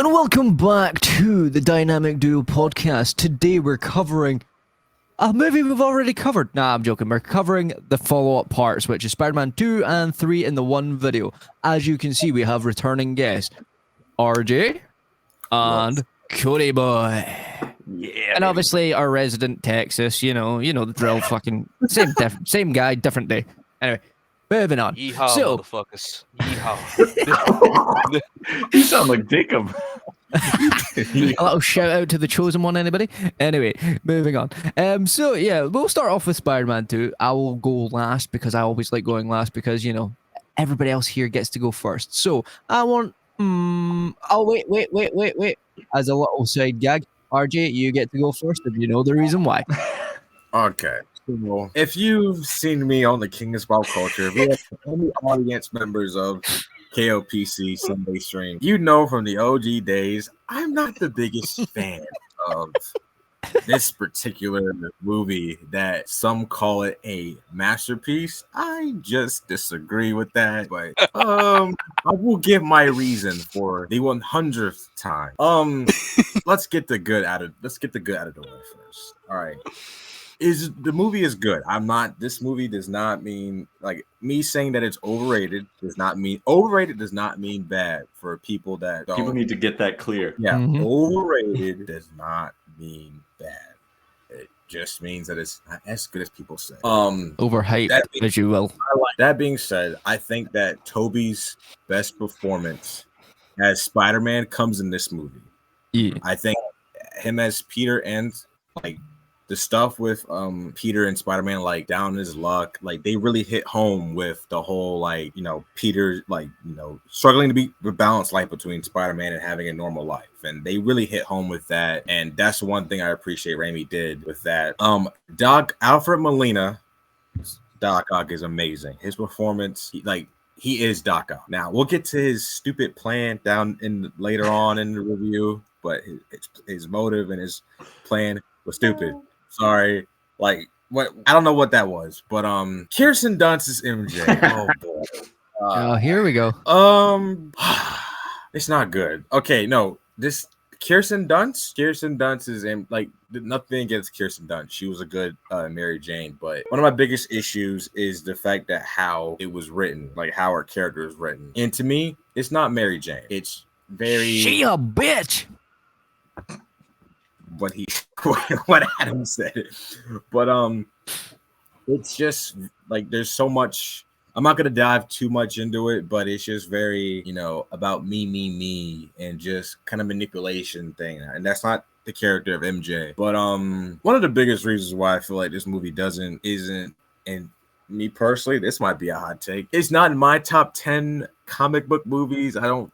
and welcome back to the Dynamic Duo podcast. Today we're covering a movie we've already covered. Nah, I'm joking. We're covering the follow-up parts, which is Spider-Man 2 and 3 in the one video. As you can see, we have returning guests, RJ and Cody boy. Yeah, and obviously our resident Texas, you know the drill. Fucking same guy, different day. Anyway, moving on. Yeehaw, So, motherfuckers. Yeehaw. You sound like Jacob. a little shout out to the chosen one, anybody? Anyway, moving on. So yeah, we'll start off with Spider-Man 2. I will go last because I always like going last because everybody else here gets to go first. So I want. Oh wait. As a little side gag, RJ, you get to go first if you know the reason why. Okay. So, if you've seen me on the King of Pop Culture, if you have any audience members of KOPC Sunday Stream, you know from the OG days, I'm not the biggest fan of this particular movie that some call it a masterpiece. I just disagree with that, but I will give my reason for the 100th time. Let's get the good out of the way first. All right. The movie is good. This movie does not mean, like, me saying that it's overrated does not mean bad for people that don't. People need to get that clear. Yeah, overrated does not mean bad. It just means that it's not as good as people say. Overhyped, as you will. That being said, I think that Toby's best performance as Spider-Man comes in this movie. Yeah. I think him as Peter and the stuff with Peter and Spider-Man, like down his luck, like they really hit home with the whole Peter struggling to be the balanced life between Spider-Man and having a normal life, and they really hit home with that. And that's one thing I appreciate Raimi did with that. Alfred Molina, Dococ is amazing. His performance, he is Dococ. Now we'll get to his stupid plan later on in the review, but his motive and his plan was stupid. Sorry, what I don't know what that was, but Kirsten Dunst is MJ. Oh boy. Here we go. It's not good. Okay, no, this Kirsten Dunst is nothing against Kirsten Dunst. She was a good Mary Jane, but one of my biggest issues is the fact that how it was written, like how her character is written. And to me, it's not Mary Jane. It's very She a bitch. What Adam said, but it's just there's so much. I'm not gonna dive too much into it, but it's just very about me and just kind of manipulation thing, and that's not the character of MJ. But one of the biggest reasons why I feel like this movie isn't, and me personally, this might be a hot take, it's not in my top 10 comic book movies. I don't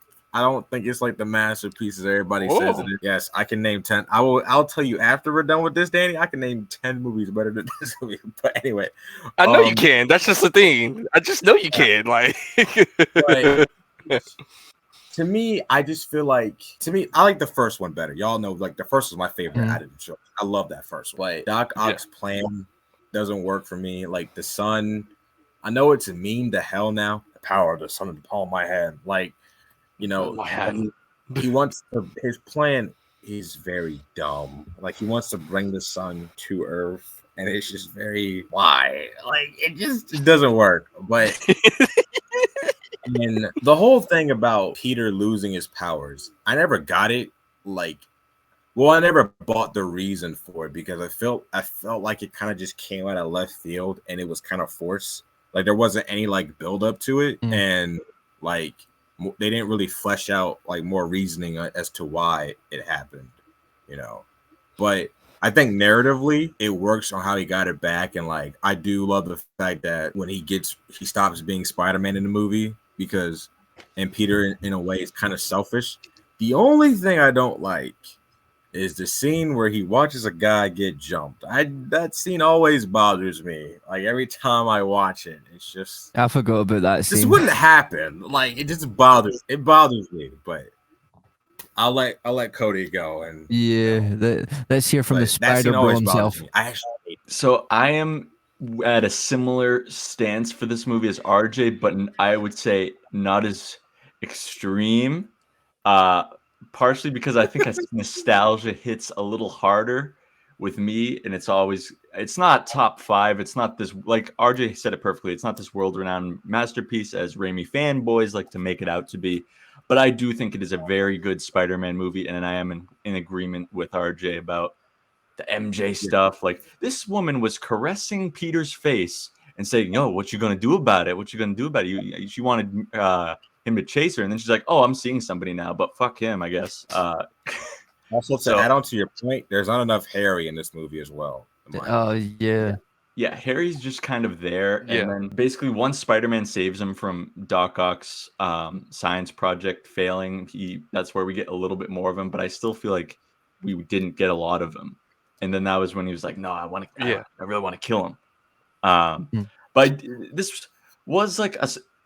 think it's like the masterpieces everybody says it is. Yes, I can name 10. I'll tell you after we're done with this, Danny. I can name 10 movies better than this movie. But anyway, I know you can. That's just the thing. I just know you can. To me, I just feel I like the first one better. Y'all know, the first was my favorite out of the show. I love that first one. Doc Ock's plan doesn't work for me. The sun, I know it's a meme to hell now. The power of the sun in the palm of my hand. He wants his plan is very dumb. He wants to bring the sun to Earth, and it's just very why? It doesn't work. But and the whole thing about Peter losing his powers, I never got it. I never bought the reason for it because I felt like it kind of just came out of left field and it was kind of forced. There wasn't any build up to it, and they didn't really flesh out more reasoning as to why it happened, But I think narratively it works on how he got it back, and I do love the fact that when he stops being Spider-Man in the movie and Peter in a way is kind of selfish. The only thing I don't like is the scene where he watches a guy get jumped. That scene always bothers me. Every time I watch it, it's just I forgot about that scene. This wouldn't happen. It just bothers me. But I'll let Cody go. And let's hear from the Spider Bro himself. So I am at a similar stance for this movie as RJ, but I would say not as extreme. partially because I think nostalgia hits a little harder with me, and it's not top 5. It's not this, like RJ said it perfectly. It's not this world-renowned masterpiece as Raimi fanboys like to make it out to be. But I do think it is a very good Spider-Man movie, and I am in agreement with RJ about the MJ stuff. Like, this woman was caressing Peter's face and saying, "Yo, what you gonna do about it? What you gonna do about it?" She wanted him to chase her, and then she's like, "Oh, I'm seeing somebody now, but fuck him, I guess." Also, to add on to your point, there's not enough Harry in this movie as well. Oh yeah. Yeah, Harry's just kind of there, Yeah. and then basically once Spider-Man saves him from Doc Ock's science project failing, that's where we get a little bit more of him. But I still feel like we didn't get a lot of him. And then that was when he was like, "No, I really want to kill him." But this was like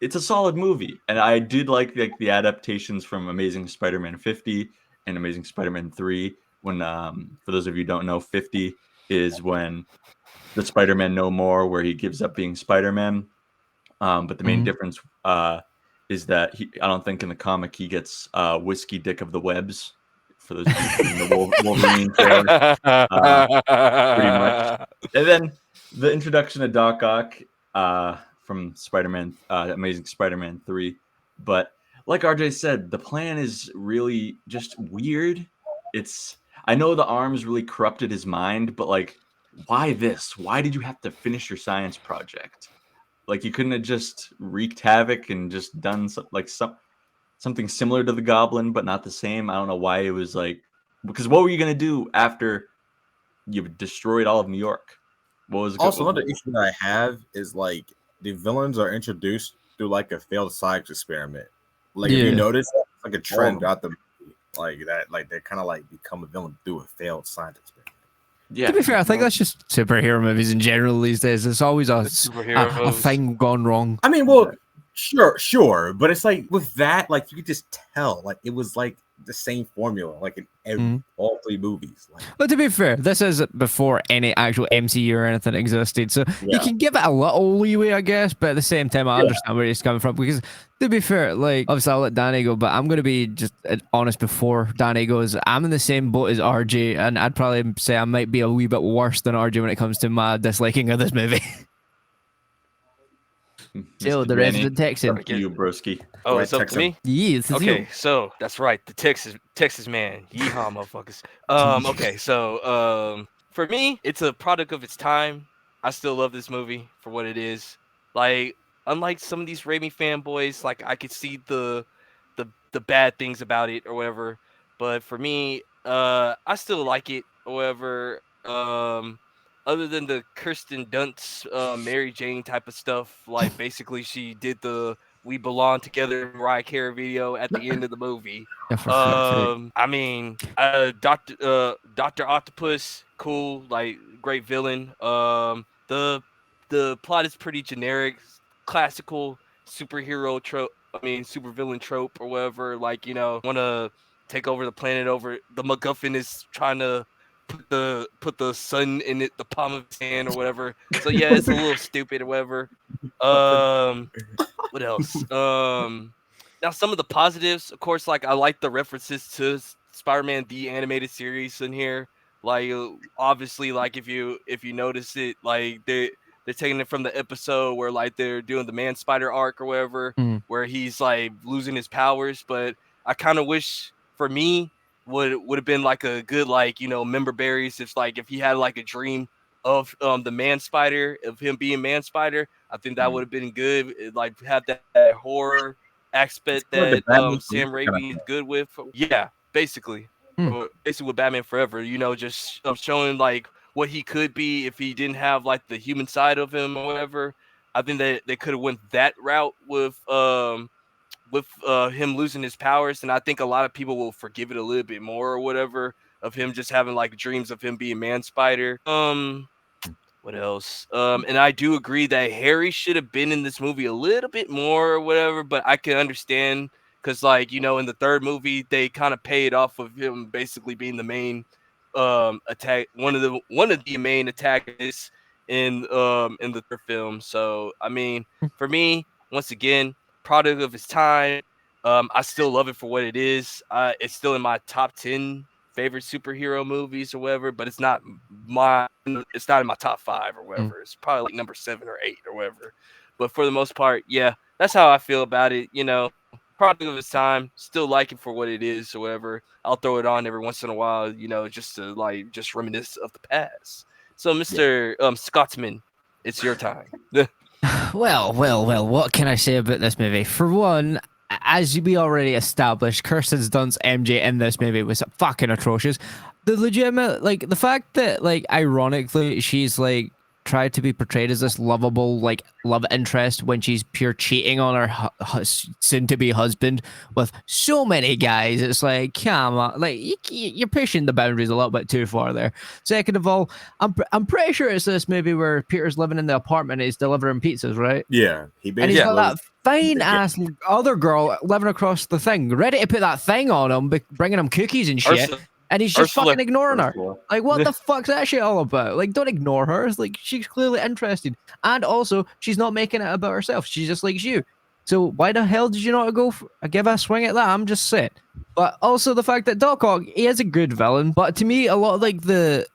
it's a solid movie, and I did like the adaptations from Amazing Spider-Man 50 and Amazing Spider-Man 3. When for those of you who don't know, 50 is when the Spider-Man No More, where he gives up being Spider-Man. But the main difference is that I don't think in the comic he gets Whiskey Dick of the Webs. For those people in the Wolverine trailer, pretty much. And then the introduction of Doc Ock from Spider-Man, Amazing Spider-Man 3. But like RJ said, the plan is really just weird. I know the arms really corrupted his mind, but like, why this? Why did you have to finish your science project? Like, you couldn't have just wreaked havoc and just done something similar to the Goblin, but not the same. I don't know why it was like, because what were you gonna do after you destroyed all of New York? What was also another issue that I have is like the villains are introduced through like a failed science experiment. Like, if you notice, it's like a trend throughout the movie, like that, like they kind of like become a villain through a failed science experiment. Yeah. To be fair, I think that's just superhero movies in general these days. It's always a thing gone wrong. I mean, well, sure, but it's like with that, like you could just tell, like it was like the same formula, like in all 3 movies. Like, but to be fair, this is before any actual MCU or anything existed, so you can give it a little leeway, I guess. But at the same time, I understand where he's coming from, because to be fair, like obviously I'll let Danny go, but I'm going to be just honest before Danny goes. I'm in the same boat as RJ, and I'd probably say I might be a wee bit worse than RJ when it comes to my disliking of this movie. So the resident Texan, you broski. Oh, it's up to me. Yes. Okay, so that's right, the Texas man. Yeehaw, motherfuckers. Okay, so for me, it's a product of its time. I still love this movie for what it is. Like, unlike some of these Raimi fanboys, like I could see the bad things about it or whatever. But for me, I still like it. However, other than the Kirsten Dunst, Mary Jane type of stuff, like basically she did the "We Belong Together" Mariah Carey video at the end of the movie. I mean, Doctor Octopus, cool, like great villain. The plot is pretty generic, classical superhero trope. I mean, supervillain trope or whatever. Like, want to take over the planet. Over the MacGuffin is trying to put the sun in the palm of his hand or whatever. So yeah, it's a little stupid or whatever. What else? Now some of the positives, of course, like I like the references to Spider-Man the animated series in here. Like obviously, like if you notice it, like they're taking it from the episode where like they're doing the Man Spider arc or whatever, where he's like losing his powers. But I kind of wish for me would have been like a good, like, member berries. If he had like a dream of the Man Spider, of him being Man Spider, I think that would have been good. Like have that horror aspect that Sam Raimi is good with. Yeah, basically. Basically with Batman Forever, just showing like what he could be if he didn't have like the human side of him or whatever. I think that they could have went that route with him losing his powers, and I think a lot of people will forgive it a little bit more or whatever, of him just having like dreams of him being Man Spider. What else? And I do agree that Harry should have been in this movie a little bit more or whatever, but I can understand because, like, in the 3rd movie they kind of paid off of him basically being the main attack, one of the main antagonists in the 3rd film. So I mean, for me, once again, product of his time. I still love it for what it is. It's still in my top 10 favorite superhero movies or whatever, but it's not in my top 5 or whatever. It's probably like number 7 or 8 or whatever. But for the most part, yeah, that's how I feel about it. Product of its time, still like it for what it is or whatever. I'll throw it on every once in a while, just to just reminisce of the past. So, Mr. Scotsman, it's your time. Well, what can I say about this movie? For one, as we already established, Kirsten Dunst's MJ in this movie was fucking atrocious. The legitimate, the fact that, ironically, she's, tried to be portrayed as this lovable, love interest when she's pure cheating on her soon-to-be husband with so many guys. It's like, come on, you're pushing the boundaries a little bit too far there. Second of all, I'm pretty sure it's this movie where Peter's living in the apartment and he's delivering pizzas, right? Yeah, and he's got that fine ass other girl living across the thing, ready to put that thing on him, bringing him cookies and shit. And he's just fucking ignoring her. What the fuck's that shit all about? Don't ignore her. It's she's clearly interested. And also, she's not making it about herself. She just likes you. So why the hell did you not give a swing at that? I'm just saying. But also the fact that dococ, he is a good villain. But to me, a lot of the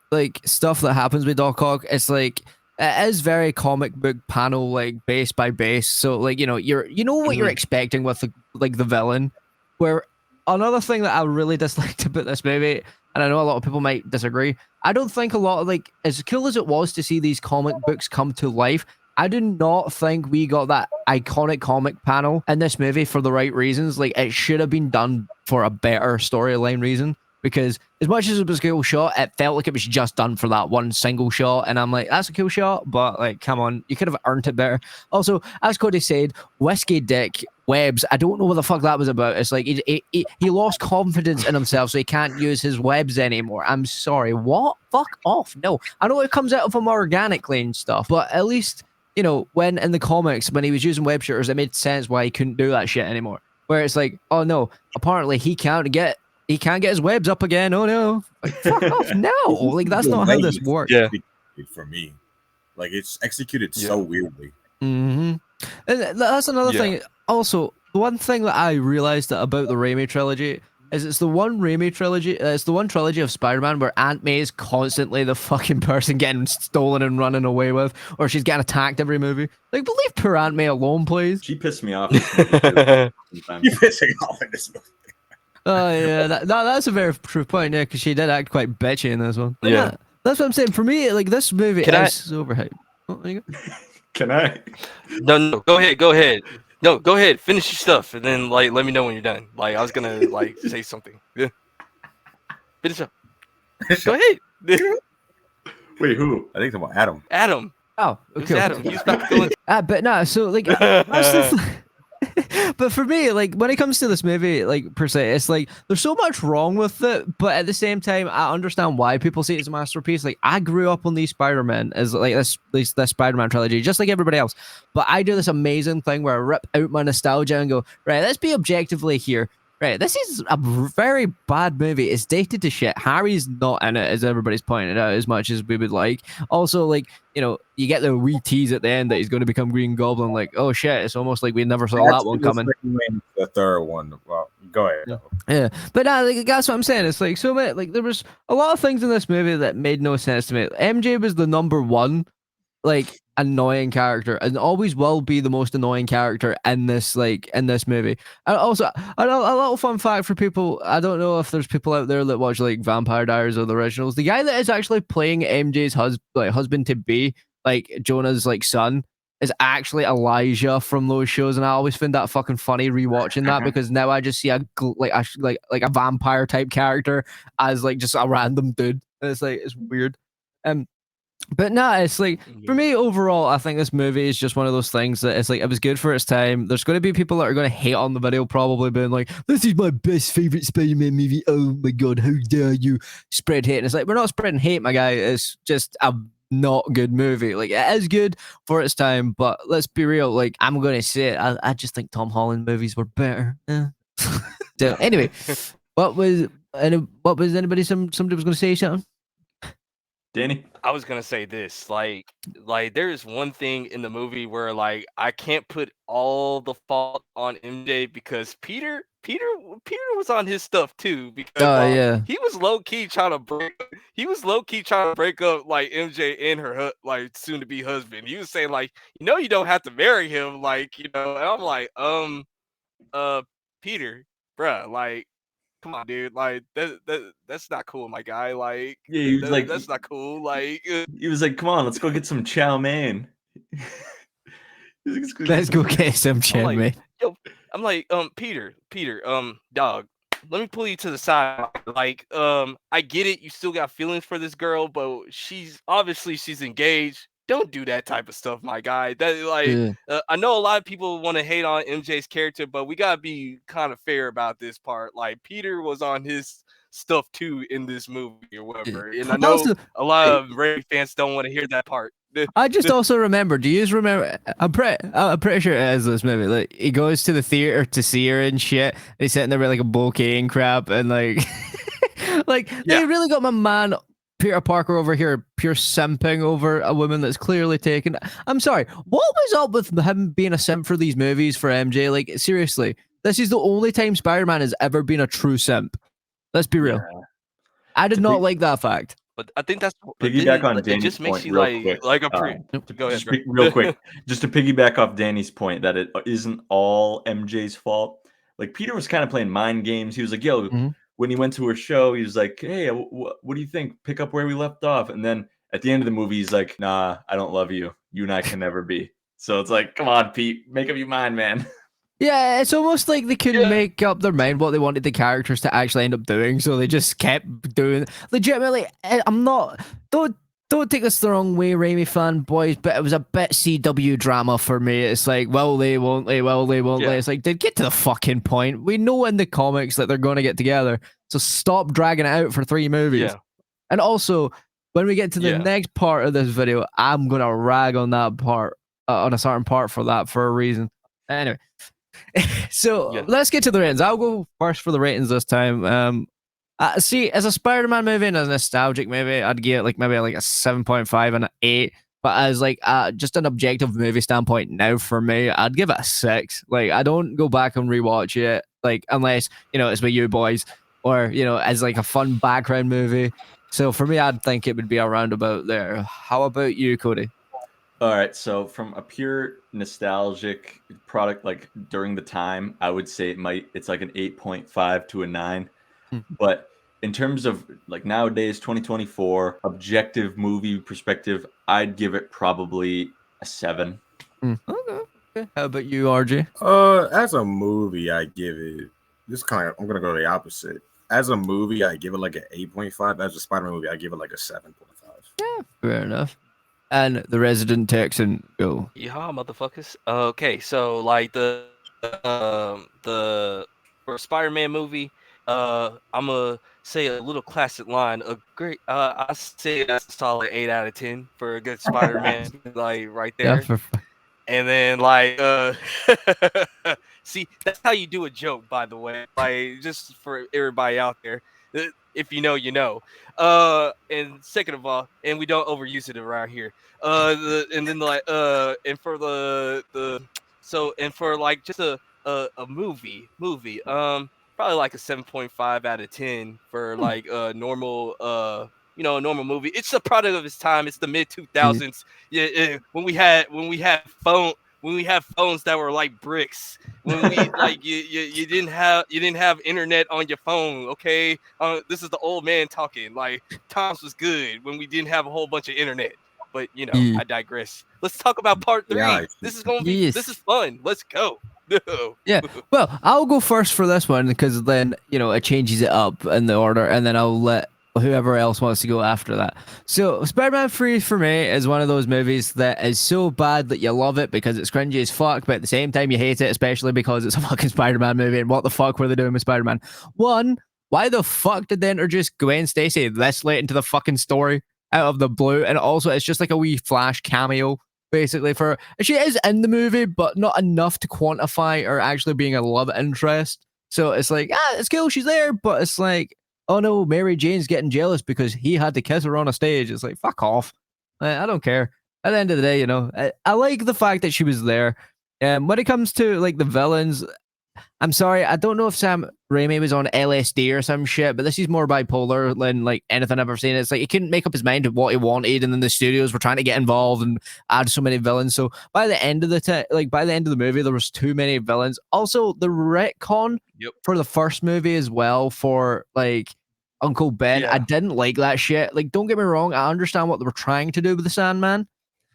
stuff that happens with dococ, it's it is very comic book panel base by base. So what you're expecting with the villain. Where another thing that I really disliked about this movie, and I know a lot of people might disagree, I don't think a lot of as cool as it was to see these comic books come to life, I do not think we got that iconic comic panel in this movie for the right reasons. It should have been done for a better storyline reason. Because as much as it was a cool shot, it felt like it was just done for that one single shot. And I'm like, that's a cool shot, but come on, you could have earned it better. Also, as Cody said, Whiskey Dick webs, I don't know what the fuck that was about. It's he lost confidence in himself, so he can't use his webs anymore. I'm sorry, what? Fuck off. No, I know it comes out of him organically and stuff, but at least, when in the comics, when he was using web shooters, it made sense why he couldn't do that shit anymore. Where it's oh no, apparently he can't get his webs up again. Oh no! Fuck off! No, that's not how this works. Yeah, for me, it's executed so weirdly. And that's another thing. Also, the one thing that I realized about the Raimi trilogy is it's the one Raimi trilogy. It's the one trilogy of Spider-Man where Aunt May is constantly the fucking person getting stolen and running away with, or she's getting attacked every movie. Leave poor Aunt May alone, please. She pissed me off. You're pissing off in this movie. Oh yeah, that's a very true point. Yeah, because she did act quite bitchy in this one. Yeah, that's what I'm saying. For me, this movie is overhyped. Oh, there you go. Can I? No, go ahead. No, go ahead. Finish your stuff, and then let me know when you're done. I was gonna say something. Yeah. Finish up. Go ahead. Wait, who? I think it's about Adam. Adam. Oh, okay. Adam. He's about to go in. But no, so but for me, when it comes to this movie, per se, it's there's so much wrong with it, but at the same time, I understand why people say it's a masterpiece. I grew up on these Spider-Man as this Spider-Man trilogy, just like everybody else. But I do this amazing thing where I rip out my nostalgia and go, right, let's be objectively here. Right, this is a very bad movie. It's dated to shit. Harry's not in it, as everybody's pointed out, as much as we would like. Also, you get the wee tease at the end that he's going to become Green Goblin. Oh shit, it's almost like we never saw that one coming. The third one. Well, go ahead. Yeah, but that's what I'm saying. It's so many, there was a lot of things in this movie that made no sense to me. MJ was the number one annoying character and always will be the most annoying character in this movie. And also a little fun fact for people, I don't know if there's people out there that watch Vampire Diaries or the originals, the guy that is actually playing MJ's husband to be, Jonah's son, is actually Elijah from those shows, and I always find that fucking funny rewatching that, because now I just see a vampire type character as just a random dude, and it's weird. But no, it's for me overall, I think this movie is just one of those things that it's it was good for its time. There's going to be people that are going to hate on the video, probably being this is my best favorite Spider-Man movie. Oh my god, how dare you spread hate? And it's we're not spreading hate, my guy. It's just a not good movie. It is good for its time, but let's be real. I'm going to say it. I just think Tom Holland movies were better. So anyway, what was anybody? Somebody was going to say something. Danny? I was gonna say this, like there is one thing in the movie where like I can't put all the fault on MJ because Peter was on his stuff too because Oh yeah. he was low key trying to break up like MJ and her like soon to be husband. He was saying like, you don't have to marry him, like, and I'm like, Peter, bruh, like, come on, dude, like that's not cool, my guy, like Yeah, he was like, that's not cool, like. he was like, come on, let's go get some chow mein. Let's go get some I'm chin, like, mate. yo, I'm like, Peter, dog, let me pull you to the side. Like, I get it, you still got feelings for this girl, but she's engaged. Don't do that type of stuff, my guy. That like, Yeah. I know a lot of people want to hate on MJ's character, but we gotta be kind of fair about this part. Like, Peter was on his stuff too in this movie or whatever, and I know Also, a lot of Ray fans don't want to hear that part. I just also remember. Do you remember? I'm pretty sure it is this movie. Like he goes to the theater to see her and shit. And he's sitting there with like a bouquet and crap, and like, like they really got my man Peter Parker over here, pure simping over a woman that's clearly taken. I'm sorry. What was up with him being a simp for these movies for MJ? Like seriously, this is the only time Spider-Man has ever been a true simp. Let's be real. Yeah. I did not like that fact. But I think that's Piggyback on it Danny's just makes point you real quick. like a pre. Go ahead, Just bro. real quick, just to piggyback off Danny's point that it isn't all MJ's fault. Like Peter was kind of playing mind games. He was like, "Yo," when he went to her show, he was like, "Hey, what do you think? Pick up where we left off." And then at the end of the movie, he's like, "Nah, I don't love you. You and I can never be." So it's like, come on, Pete, make up your mind, man. Yeah, it's almost like they couldn't make up their mind what they wanted the characters to actually end up doing, so they just kept doing. Legitimately, I'm not. Don't take this the wrong way, Raimi fanboys, but it was a bit CW drama for me. It's like, will they, won't they? Will they, won't they? It's like, dude, get to the fucking point. We know in the comics that they're going to get together, so stop dragging it out for 3 movies. Yeah. And also, when we get to the next part of this video, I'm gonna rag on that part, on a certain part for that for a reason. Anyway. So let's get to the ratings. I'll go first for the ratings this time. See, as a Spider-Man movie and a nostalgic movie, I'd give it like maybe like a 7.5 and an 8. But as like just an objective movie standpoint now for me, I'd give it a 6. Like I don't go back and rewatch it, like unless it's with you boys or as like a fun background movie. So for me, I'd think it would be around about there. How about you, Cody? All right, so from a pure nostalgic product, like during the time, I would say it's like an 8.5 to a 9. But in terms of like nowadays, 2024, objective movie perspective, I'd give it probably a 7. Okay. How about you, RJ? As a movie, I give it I'm gonna go the opposite. As a movie, I give it like an 8.5. As a Spider-Man movie, I give it like a 7.5. Yeah, fair enough. And the resident Texan, go. Yeah, motherfuckers. Okay, so like the for Spider-Man movie, I'm gonna say a little classic line. A great, I say that's a solid 8 out of 10 for a good Spider-Man, like right there. Yeah, and then like, see, that's how you do a joke, by the way. Like just for everybody out there. If you know, you know. And second of all, and we don't overuse it around here. And then like, and for and for like just a movie, probably like a 7.5 out of 10 for like a normal, a normal movie. It's a product of its time. It's the mid 2000s. Yeah, when we had phones that were like bricks, when we like you didn't have internet on your phone. Okay, this is the old man talking. Like times was good when we didn't have a whole bunch of internet. But I digress. Let's talk about part 3. Yeah, this is gonna be this is fun. Let's go. Yeah. Well, I'll go first for this one because then it changes it up in the order, and then I'll let whoever else wants to go after that. So Spider-Man 3 for me is one of those movies that is so bad that you love it because it's cringy as fuck, but at the same time you hate it, especially because it's a fucking Spider-Man movie, and what the fuck were they doing with Spider-Man? One, why the fuck did they introduce Gwen Stacy this late into the fucking story out of the blue? And also it's just like a wee Flash cameo basically for she is in the movie but not enough to quantify her actually being a love interest. So it's like it's cool she's there, but it's like oh no, Mary Jane's getting jealous because he had to kiss her on a stage. It's like, fuck off. I don't care. At the end of the day, I like the fact that she was there. When it comes to like the villains, I'm sorry, I don't know if Sam Raimi was on LSD or some shit, but this is more bipolar than like anything I've ever seen. It's like he couldn't make up his mind of what he wanted, and then the studios were trying to get involved and add so many villains. So by the end of by the end of the movie, there was too many villains. Also, the retcon for the first movie as well for like Uncle Ben, I didn't like that shit. Like, don't get me wrong, I understand what they were trying to do with the Sandman,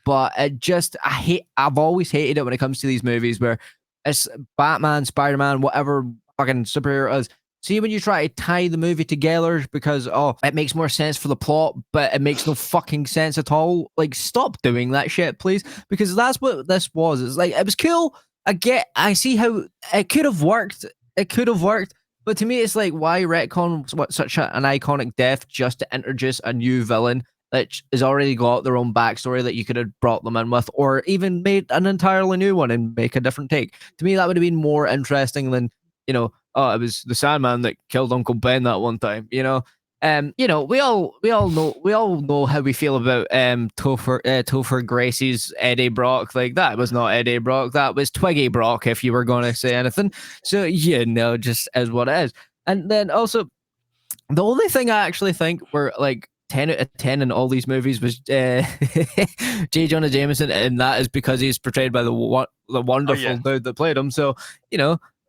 but I've always hated it when it comes to these movies where it's Batman, Spider-Man, whatever fucking superhero it is. See, when you try to tie the movie together because, it makes more sense for the plot, but it makes no fucking sense at all. Like, stop doing that shit, please. Because that's what this was. It's like, it was cool. I see how it could have worked. It could have worked. But to me, it's like, why retcon such an iconic death just to introduce a new villain that has already got their own backstory that you could have brought them in with, or even made an entirely new one and make a different take. To me, that would have been more interesting than, it was the Sandman that killed Uncle Ben that one time, we all know how we feel about Topher Gracie's Eddie Brock. Like, that was not Eddie Brock, that was Twiggy Brock, if you were going to say anything. So just as what it is. And then also, the only thing I actually think were like 10 out of 10 in all these movies was J. Jonah Jameson, and that is because he's portrayed by the wonderful dude that played him. So,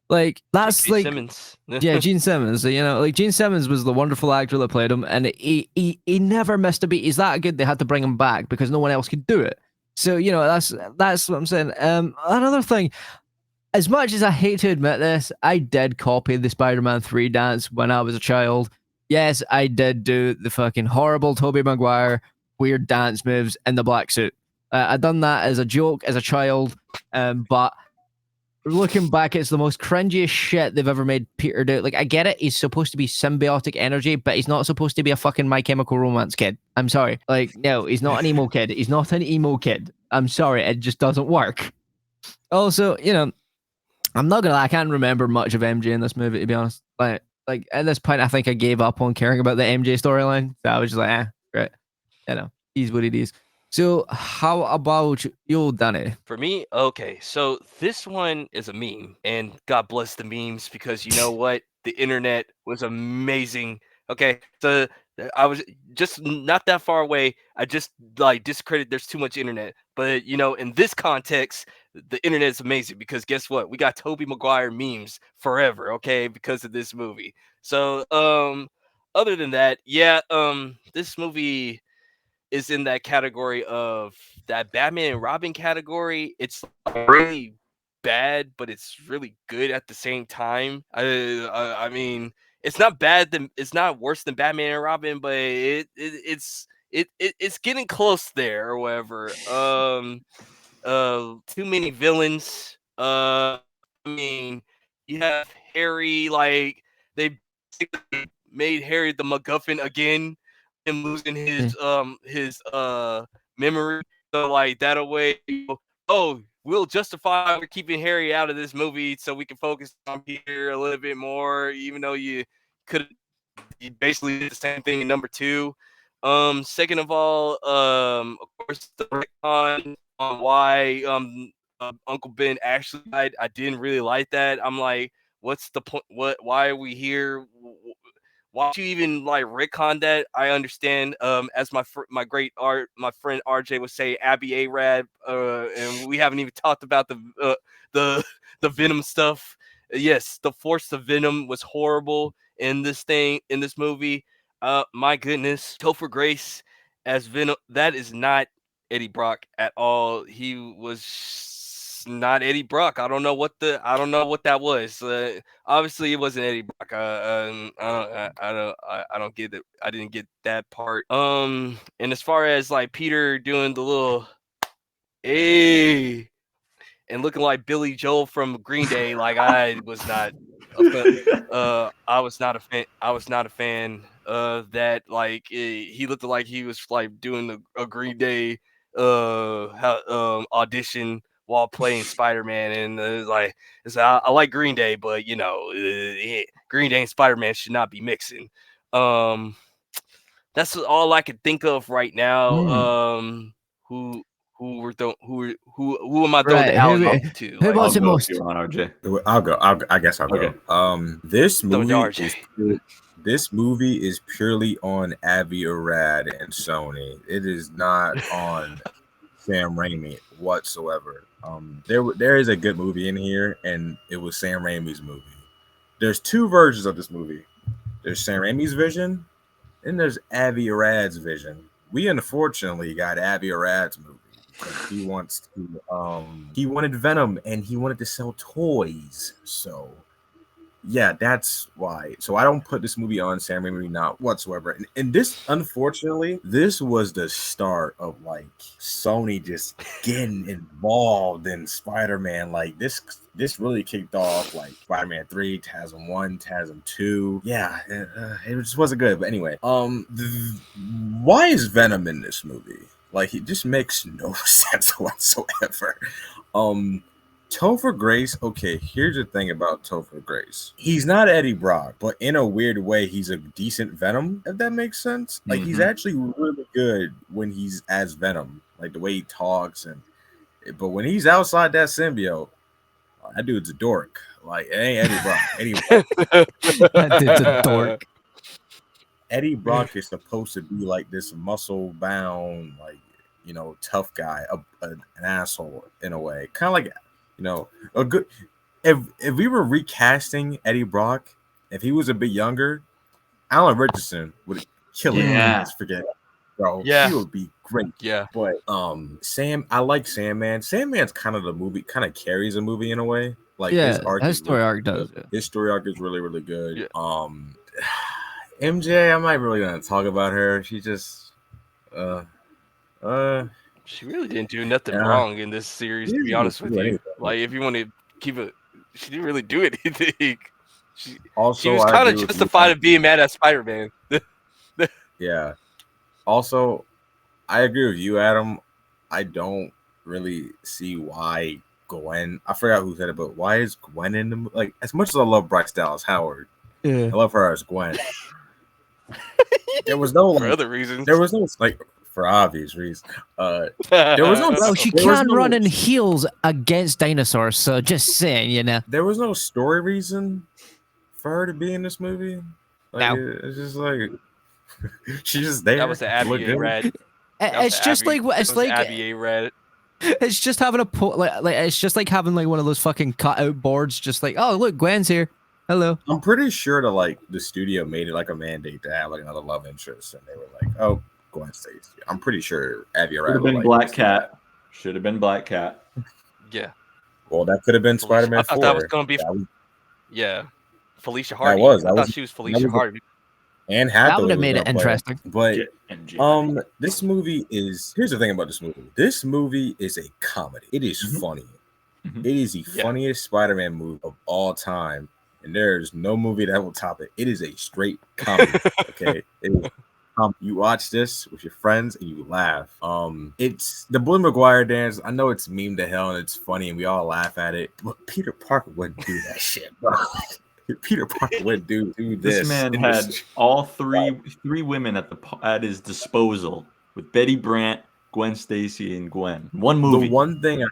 like, that's Gene like Simmons. Gene Simmons. Like, Gene Simmons was the wonderful actor that played him, and he never missed a beat. He's that good they had to bring him back because no one else could do it. So, that's what I'm saying. Another thing, as much as I hate to admit this, I did copy the Spider-Man 3 dance when I was a child. Yes, I did do the fucking horrible Tobey Maguire weird dance moves in the black suit. I done that as a joke as a child, but looking back, it's the most cringiest shit they've ever made Peter do. Like, I get it, he's supposed to be symbiotic energy, but he's not supposed to be a fucking My Chemical Romance kid. I'm sorry. Like, no, he's not an emo kid. He's not an emo kid. I'm sorry, it just doesn't work. Also, I'm not gonna lie, I can't remember much of MJ in this movie, to be honest. Like at this point, I think I gave up on caring about the MJ storyline. So I was just like, great. He's what it is. So how about you, Danny? For me, okay, so this one is a meme, and God bless the memes, because you know what? The internet was amazing. Okay, so I was just not that far away. I just like discredit there's too much internet. But in this context, the internet is amazing because guess what? We got Tobey Maguire memes forever, okay, because of this movie. So other than that, this movie is in that category of that Batman and Robin category. It's really bad, but it's really good at the same time. I mean, it's not bad. It's not worse than Batman and Robin, but it's getting close there or whatever. Too many villains. I mean, you have Harry. Like, they basically made Harry the MacGuffin again, him losing his memory. So like that away, we'll justify we're keeping Harry out of this movie so we can focus on Peter a little bit more, even though you basically did the same thing in number 2. Second of all, of course, the retcon on why Uncle Ben actually died. I didn't really like that. I'm like, what's the point? Why are we here? Why don't you even like retcon that? I understand. As my friend RJ would say, Abby Arad, and we haven't even talked about the Venom stuff. Yes, the Force of Venom was horrible in this movie. My goodness, Topher Grace as Venom. That is not Eddie Brock at all. He was not Eddie Brock. I don't know what that was. Obviously, it wasn't Eddie Brock. I don't get it. I didn't get that part. And as far as like Peter doing the little, hey, and looking like Billy Joel from Green Day, like I was not a fan of that. Like he looked like he was like doing a Green Day audition while playing Spider-Man, and I like Green Day, but Green Day and Spider-Man should not be mixing. Um, that's all I can think of right now. Who who am I throwing Right, the alley off to? who Like, wants I'll it go most? if you want, RJ. I'll go. I guess I'll Okay. go. This Throw it to movie RJ. is this movie is purely on Avi Arad and Sony. It is not on Sam Raimi whatsoever. There is a good movie in here, and it was Sam Raimi's movie. There's two versions of this movie. There's Sam Raimi's vision, and there's Avi Arad's vision. We unfortunately got Avi Arad's movie because he wants to. He wanted Venom, and he wanted to sell toys. So yeah, that's why. So I don't put this movie on Sam Raimi, not whatsoever. And this, unfortunately, this was the start of like Sony just getting involved in Spider-Man. Like this really kicked off like Spider-Man 3, TASM 1, TASM 2. Yeah, it just wasn't good. But anyway, why is Venom in this movie? Like, it just makes no sense whatsoever. Topher Grace, okay, here's the thing about Topher Grace. He's not Eddie Brock, but in a weird way, he's a decent Venom, if that makes sense. Like, he's actually really good when he's as Venom, like the way he talks. But when he's outside that symbiote, that dude's a dork. Like, it ain't Eddie Brock. That dude's a dork. Eddie Brock is supposed to be like this muscle-bound, like, you know, tough guy, an asshole in a way. Kind of like, you know, a good. If we were recasting Eddie Brock, if he was a bit younger, Alan Richardson would kill it. Yeah. Forget it, bro. Yeah. He would be great. Yeah. But I like Sandman. Sandman's kind of the movie, kind of carries a movie in a way. Like Yeah, his story arc does. Yeah. His story arc is really, really good. Yeah. MJ, I'm not really gonna talk about her. She just She really didn't do nothing wrong in this series, to be honest with you. Like, if you want to keep it, she didn't really do anything. She was kind of justified of being mad at Spider-Man. Yeah. Also, I agree with you, Adam. I don't really see why Gwen. I forgot who said it, but why is Gwen in the like? As much as I love Bryce Dallas Howard, I love her as Gwen. There was no for other reasons. There was no like. For obvious reasons. There was no. Well, she can run in heels against dinosaurs, so just saying, you know. There was no story reason for her to be in this movie. Like, it's just like she's just there. That was the Abby Red. It's just like Abby Red. It's just having like it's just like having like one of those fucking cutout boards. Just like, oh look, Gwen's here. Hello. I'm pretty sure that like the studio made it like a mandate to have like another love interest, and they were like, oh. Gwen Stacy. I'm pretty sure Abby Should have been Black Cat. Should have been Black Cat. Yeah. Well, that could have been Spider-Man 4. I thought that was going to be. Yeah. Felicia Hardy. I thought she was Felicia Hardy. And Hathaway that would have made it interesting. But this movie is. Here's the thing about this movie. This movie is a comedy. It is funny. It is the funniest Spider-Man movie of all time, and there's no movie that will top it. It is a straight comedy. Okay. It is. You watch this with your friends and you laugh. It's the Bully Maguire dance. I know it's meme to hell and it's funny and we all laugh at it, but Peter Parker wouldn't do that shit, bro. Peter Parker wouldn't do this. This man had all three women at his disposal with Betty Brant, Gwen Stacy, and Gwen. One movie. The one thing I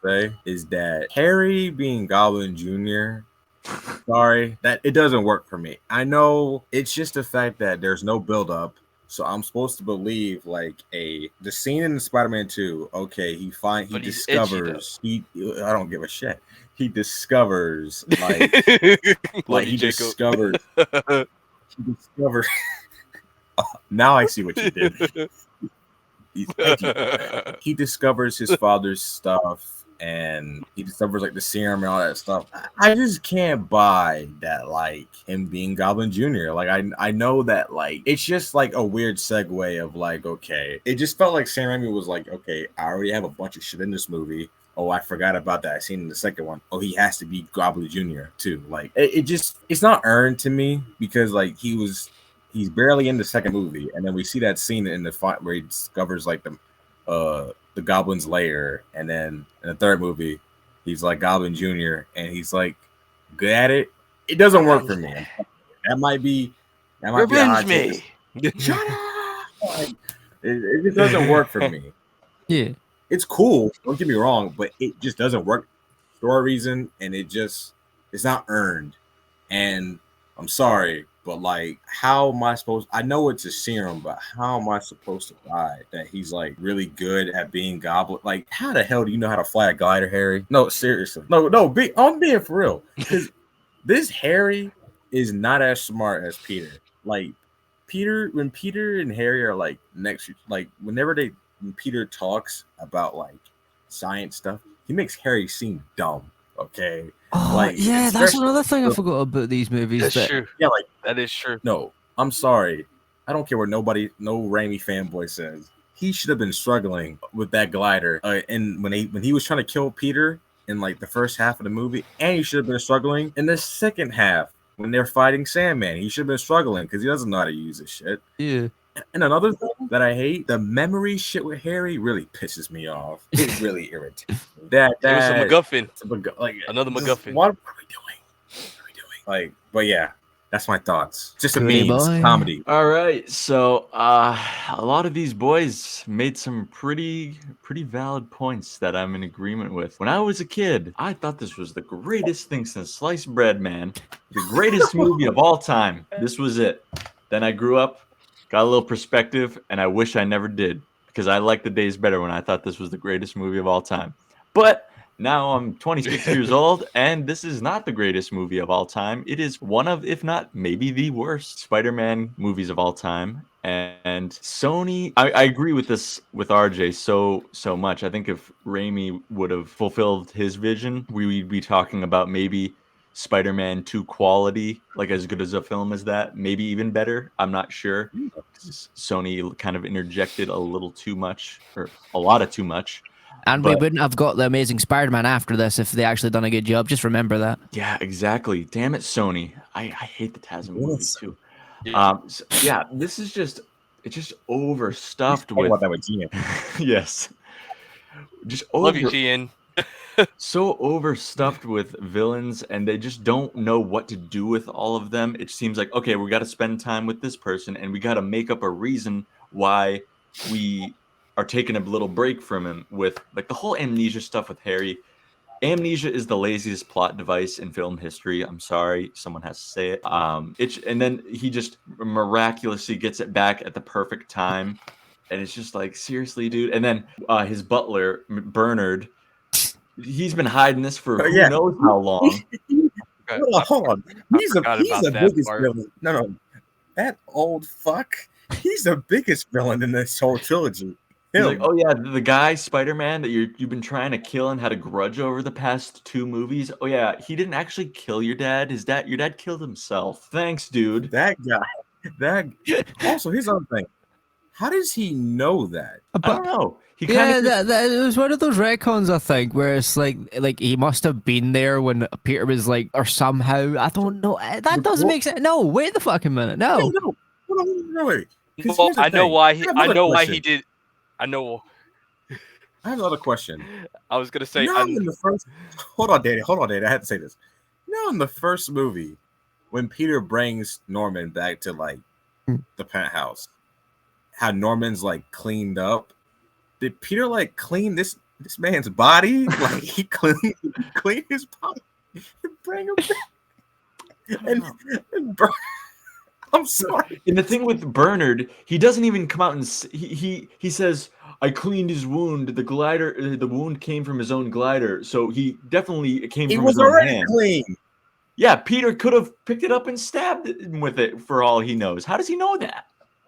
say is that Harry being Goblin Jr. Sorry, that it doesn't work for me. I know it's just the fact that there's no build up. So I'm supposed to believe like the scene in Spider-Man 2. Okay, he discovers I don't give a shit. He discovers like he discovers. Now I see what you did. He discovers his father's stuff. And he discovers like the serum and all that stuff. I just can't buy that, like him being Goblin Jr. Like I know that like it's just like a weird segue of like, okay, it just felt like Sam Raimi was like, okay, I already have a bunch of shit in this movie. Oh, I forgot about that scene in the second one. Oh, he has to be Goblin Jr. too. Like it's not earned to me because like he's barely in the second movie, and then we see that scene in the fight where he discovers like the Goblin's lair, and then in the third movie he's like Goblin Jr. and he's like good at it. It doesn't work for me. That might be That might be a hot Revenge take. me. Shut up! Like, it just doesn't work for me. Yeah. It's cool. Don't get me wrong, but it just doesn't work for a reason, and it's not earned. And I'm sorry, but like, how am I supposed? I know it's a serum, but how am I supposed to buy that he's like really good at being goblin? Like, how the hell do you know how to fly a glider, Harry? No, seriously, no. I'm being for real, because this Harry is not as smart as Peter. Like, when Peter and Harry are like next, like when Peter talks about like science stuff, he makes Harry seem dumb. Okay. Oh, Like, yeah, that's especially another thing I forgot about these movies. That's that true. yeah, like, That is true. no, I'm sorry. I don't care what no Raimi fanboy says. He should have been struggling with that glider. And when he was trying to kill Peter in like the first half of the movie, and he should have been struggling in the second half when they're fighting Sandman. He should have been struggling because he doesn't know how to use this shit. Yeah. And another thing that I hate, the memory shit with Harry really pisses me off. It really irritates me. It was a MacGuffin. Like, Another MacGuffin. What are we doing? What are we doing? Like, but yeah, that's my thoughts. Just a Pretty memes boy. comedy. All right, so a lot of these boys made some pretty valid points that I'm in agreement with. When I was a kid, I thought this was the greatest thing since sliced bread, man. The greatest movie of all time. This was it. Then I grew up, got a little perspective, and I wish I never did, because I liked the days better when I thought this was the greatest movie of all time. But now I'm 26 years old, and this is not the greatest movie of all time. It is one of, if not maybe the worst Spider-Man movies of all time. And Sony, I agree with this with RJ so much. I think if Raimi would have fulfilled his vision, we'd be talking about maybe Spider-Man 2 quality, like as good as a film as that, maybe even better. I'm not sure. Sony kind of interjected a little too much, or a lot of too much. And we wouldn't have got the Amazing Spider-Man after this if they actually done a good job. Just remember that. Yeah, exactly. Damn it, Sony. I hate the TASM movie too. This is just overstuffed with. What that with Gene. Yes. Just Love you, Gian. so overstuffed with villains, and they just don't know what to do with all of them. It seems like, okay, we got to spend time with this person, and we got to make up a reason why we are taking a little break from him, with like the whole amnesia stuff with Harry. Amnesia is the laziest plot device in film history. I'm sorry, someone has to say it. And then he just miraculously gets it back at the perfect time, and it's just like, seriously, dude. And then his butler, Bernard, he's been hiding this for who knows how long. Hold on. He's the biggest villain. No, that old fuck. He's the biggest villain in this whole trilogy. He's like, oh yeah, the guy Spider-Man that you've been trying to kill and had a grudge over the past 2 movies. Oh yeah, he didn't actually kill your dad. Your dad killed himself. Thanks, dude. That guy. Also, here's another thing. How does he know that? I don't know. It was one of those retcons, I think, where it's like he must have been there when Peter was like, or somehow, I don't know. That doesn't make sense. No, wait the fucking minute. No. Wait. Well, I know why he did. I know. I have another question. I was gonna say. In the first, hold on, Danny. I had to say this. In the first movie, when Peter brings Norman back to like the penthouse, how Norman's like cleaned up. Did Peter like clean this man's body? Like he cleaned his body and bring him back. And I'm sorry. And the thing with Bernard, he doesn't even come out and he says, "I cleaned his wound. The wound came from his own glider, so he definitely came from his own hand." He was already clean. Yeah, Peter could have picked it up and stabbed him with it for all he knows. How does he know that?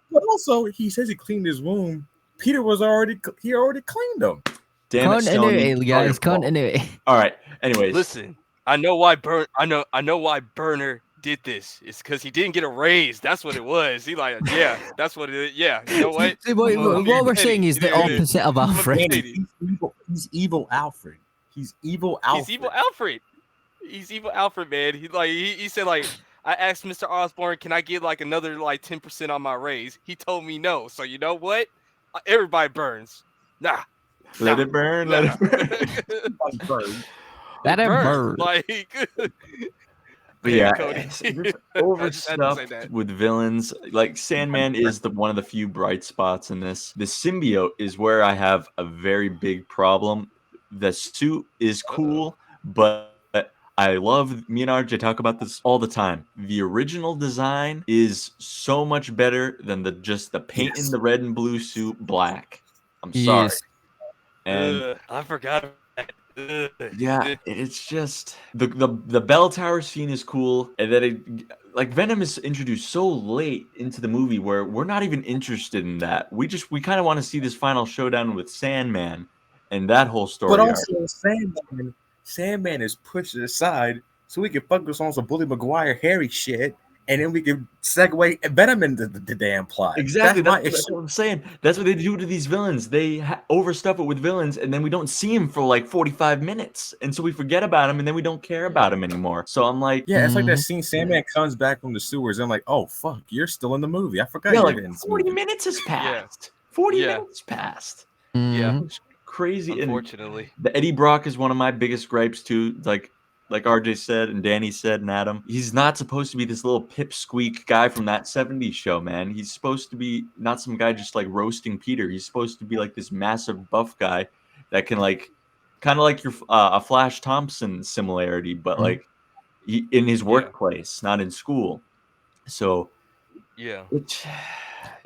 But also, he says he cleaned his wound. Peter already cleaned them. Damn it, continuity, guys, continuity. All right. Anyways, listen. I know why Burner did this. It's because he didn't get a raise. That's what it was. He like, yeah, that's what it is. Yeah, you know what? See, what we're saying is the opposite of Alfred. He's evil Alfred. He's evil Alfred. He's evil Alfred, man. He said like, I asked Mr. Osborn, can I get like another like 10% on my raise? He told me no. So you know what? Everybody burns. Let it burn. Let it burn. Let it burn. Like, But yeah, Cody. it's I just had to say overstuffed that. with villains. Like Sandman is one of the few bright spots in this. The symbiote is where I have a very big problem. The suit is cool, but I love, me and RJ talk about this all the time. The original design is so much better than just the paint in the red and blue suit black. I'm sorry. Yes. And I forgot about that. yeah, it's just the bell tower scene is cool, and then like Venom is introduced so late into the movie where we're not even interested in that. We kind of want to see this final showdown with Sandman and that whole story But arc. also, Sandman is pushed aside so we can focus on some Bully Maguire, Harry shit, and then we can segue Venom into the damn plot. Exactly, That's my that's issue. what I'm saying. That's what they do to these villains. They overstuff it with villains, and then we don't see him for like 45 minutes, and so we forget about him, and then we don't care about him anymore. So I'm like, Yeah, it's like that scene. Sandman comes back from the sewers. And I'm like, oh fuck, you're still in the movie. I forgot yeah, you're like in this 40 movie. minutes has passed. 40 Yeah. minutes passed. Yeah, Mhm. It's crazy. And unfortunately. the Eddie Brock is one of my biggest gripes too. Like RJ said and Danny said and Adam, he's not supposed to be this little pipsqueak guy from that 70s show, man. He's supposed to be not some guy just like roasting Peter. He's supposed to be like this massive buff guy that can like kind of like your a Flash Thompson similarity, but like in his workplace, not in school. So Yeah.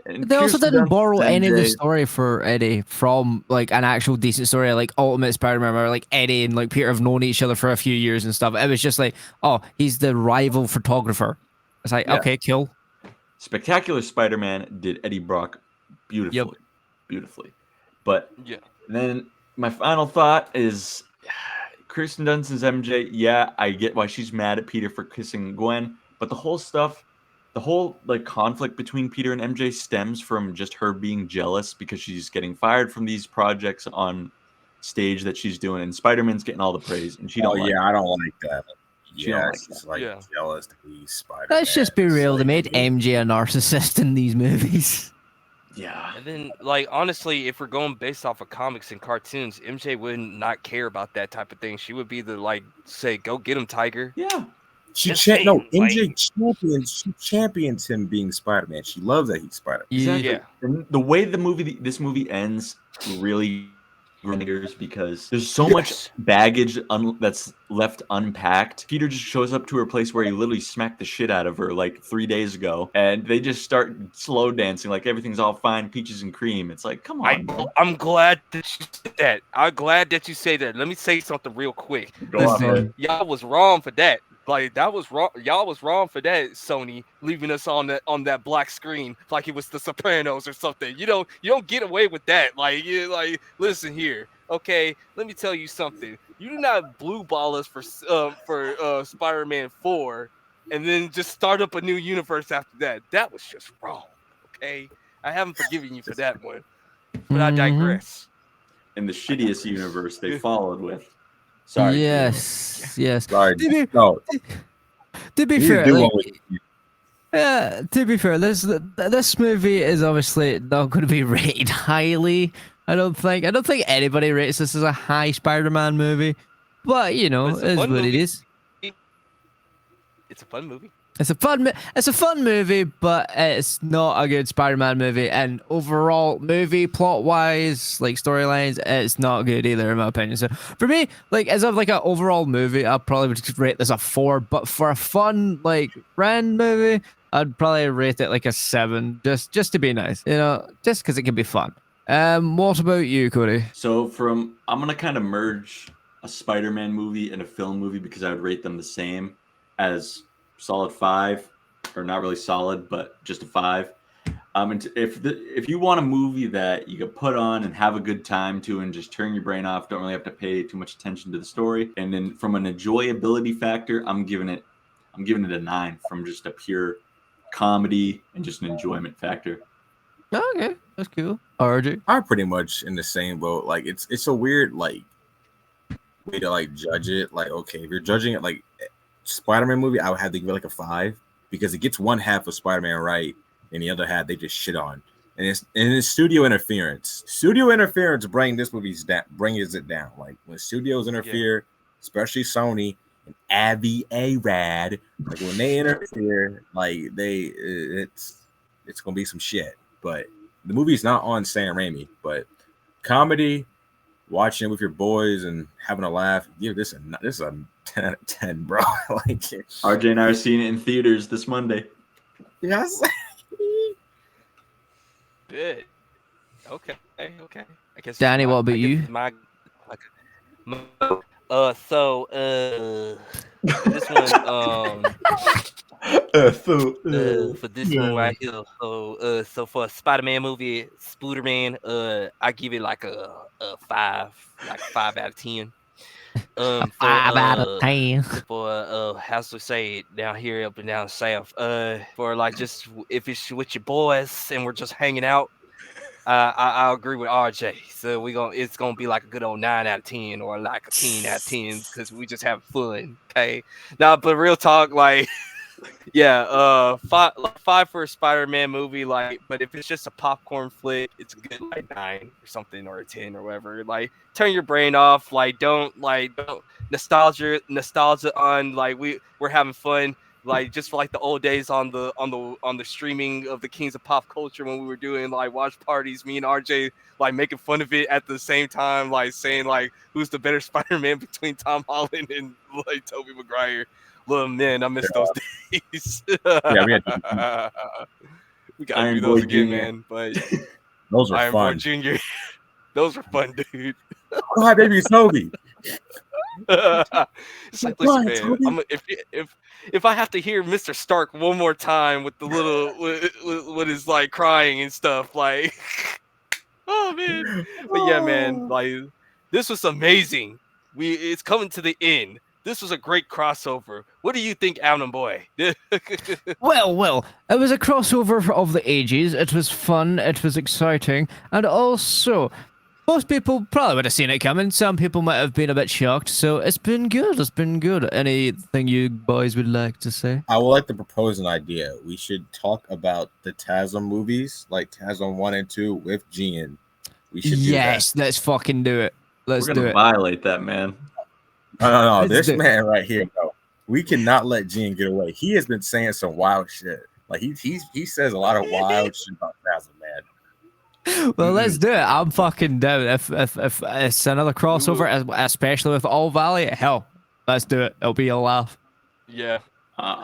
and They also Kirsten didn't Dunst borrow and any of the MJ story for Eddie from like an actual decent story, like Ultimate Spider-Man, where like Eddie and like Peter have known each other for a few years and stuff. It was just like, oh, he's the rival photographer. It's like, Yeah. okay, cool. Spectacular Spider-Man did Eddie Brock beautifully. But Yeah. then my final thought is Kirsten Dunst's MJ. Yeah, I get why she's mad at Peter for kissing Gwen, but the whole like conflict between Peter and MJ stems from just her being jealous because she's getting fired from these projects on stage that she's doing, and Spider-Man's getting all the praise, and she don't like. I don't like that. She don't like she's that. like Yeah. jealous to be Spider-Man. Let's just be real. They Like, made MJ a narcissist in these movies. Yeah. And then, like, honestly, if we're going based off of comics and cartoons, MJ would not care about that type of thing. She would be the like, say, "Go get him, Tiger." Yeah. MJ champions him being Spider-Man. She loves that he's Spider-Man. Exactly. Yeah. And the way this movie ends really renders because there's so much baggage that's left unpacked. Peter just shows up to her place where he literally smacked the shit out of her like 3 days ago, and they just start slow dancing like everything's all fine, peaches and cream. It's like, come on. I'm glad that you said that. I'm glad that you say that. Let me say something real quick. Listen, Y'all was wrong for that. Like that was wrong. Y'all was wrong for that, Sony, leaving us on that black screen like it was The Sopranos or something. You don't get away with that. Like listen here, okay? Let me tell you something. You do not blue ball us for Spider-Man 4, and then just start up a new universe after that. That was just wrong. Okay, I haven't forgiven you for that one, but I digress. In the shittiest universe they followed with. Sorry. yes. Sorry, To no. be You fair, do like, what you- to be fair, this movie is obviously not going to be rated highly. I don't think anybody rates this as a high Spider-Man movie, but you know, But it's a it's fun what it movie. is. It's a fun movie. It's a fun movie, but it's not a good Spider-Man movie. And overall, movie plot-wise, like storylines, it's not good either, in my opinion. So for me, like as of like an overall movie, I probably would rate this a 4. But for a fun like friend movie, I'd probably rate it like a 7, just to be nice, you know, just because it can be fun. What about you, Cody? So I'm gonna kind of merge a Spider-Man movie and a film movie because I would rate them the same as solid 5, or not really solid, but just a 5. And if you want a movie that you could put on and have a good time to and just turn your brain off, don't really have to pay too much attention to the story, and then from an enjoyability factor, I'm giving it a 9 from just a pure comedy and just an enjoyment factor. Okay, that's cool. RJ? I'm pretty much in the same boat. Like it's a weird like way to like judge it. Like, okay, if you're judging it like Spider-Man movie, I would have to give it like a 5 because it gets one half of Spider-Man right, and the other half they just shit on. And it's studio interference. Studio interference brings it down. Like when studios interfere, especially Sony, an Abby Arad. Like when they interfere, like it's gonna be some shit. But the movie's not on Sam Raimi, but comedy, watching it with your boys and having a laugh. Give this a 10 out of 10, bro. Like RJ and I are seeing it in theaters this Monday. yes. Good. Okay. I guess. Danny, what about I guess you? This one, for this one right here, so for a Spider-Man movie, Spooderman, I give it like a 5 out of 10. 5 out of 10. For how's to say it down here up and down south, for like just if it's with your boys and we're just hanging out, I agree with RJ. So it's gonna be like a good old 9 out of 10 or like a 10 out of 10 because we just have fun. Okay, now but real talk, like yeah, five for a Spider-Man movie, like, but if it's just a popcorn flick, it's a good like 9 or something or a 10 or whatever. Like, turn your brain off, don't nostalgia on, like we're having fun, like just like the old days on the streaming of the Kings of Pop Culture when we were doing like watch parties, me and RJ like making fun of it at the same time, like saying like who's the better Spider-Man between Tom Holland and like Tobey Maguire. Little man, I miss those days. Yeah, we gotta Iron do Boy those again, Jr. man. But those are Iron Boy fun. Jr. Those were fun, dude. Oh, hi, baby, it's Toby. It's like, listen, man. If I have to hear Mr. Stark one more time with the little with his like crying and stuff, like, oh man. But yeah, man, like this was amazing. It's coming to the end. This was a great crossover. What do you think, Adam Boy? Well, it was a crossover of the ages. It was fun, it was exciting, and also, most people probably would have seen it coming. Some people might have been a bit shocked, so it's been good. Anything you boys would like to say? I would like to propose an idea. We should talk about the TASM movies, like TASM 1 and 2 with Gian. We should do that. Let's fucking do it. Let's We're do gonna it. violate that, man. No. Let's This do it. man right here, bro. We cannot let Gian get away. He has been saying some wild shit. Like he says a lot of wild shit about TASM, man. Well, let's do it. I'm fucking down. If it's another crossover, especially with All Valley, hell, let's do it. It'll be a laugh. Yeah,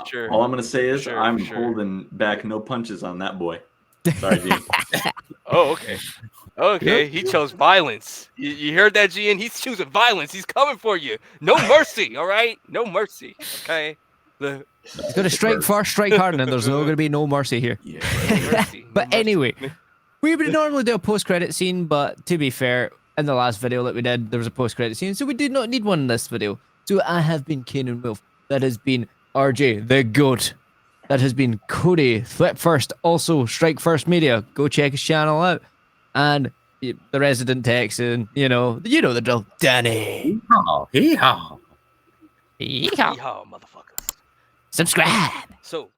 sure. All I'm gonna say is I'm sure. holding back no punches on that boy. Sorry, Dean. Oh, okay. Okay, he chose violence. You heard that, Gian? He's choosing violence. He's coming for you. No mercy, all right? No mercy, okay? He's gonna strike first, strike hard, and there's no gonna be no mercy here. Yeah, no mercy. But anyway, we would normally do a post-credit scene, but to be fair, in the last video that we did, there was a post-credit scene, so we did not need one in this video. So I have been Kanan Wolf. That has been RJ, the GOAT. That has been Cody, Flip First, also Strike First Media. Go check his channel out. And the resident Texan, you know the drill. Danny. Hee-haw. Yeehaw, motherfuckers. Subscribe. So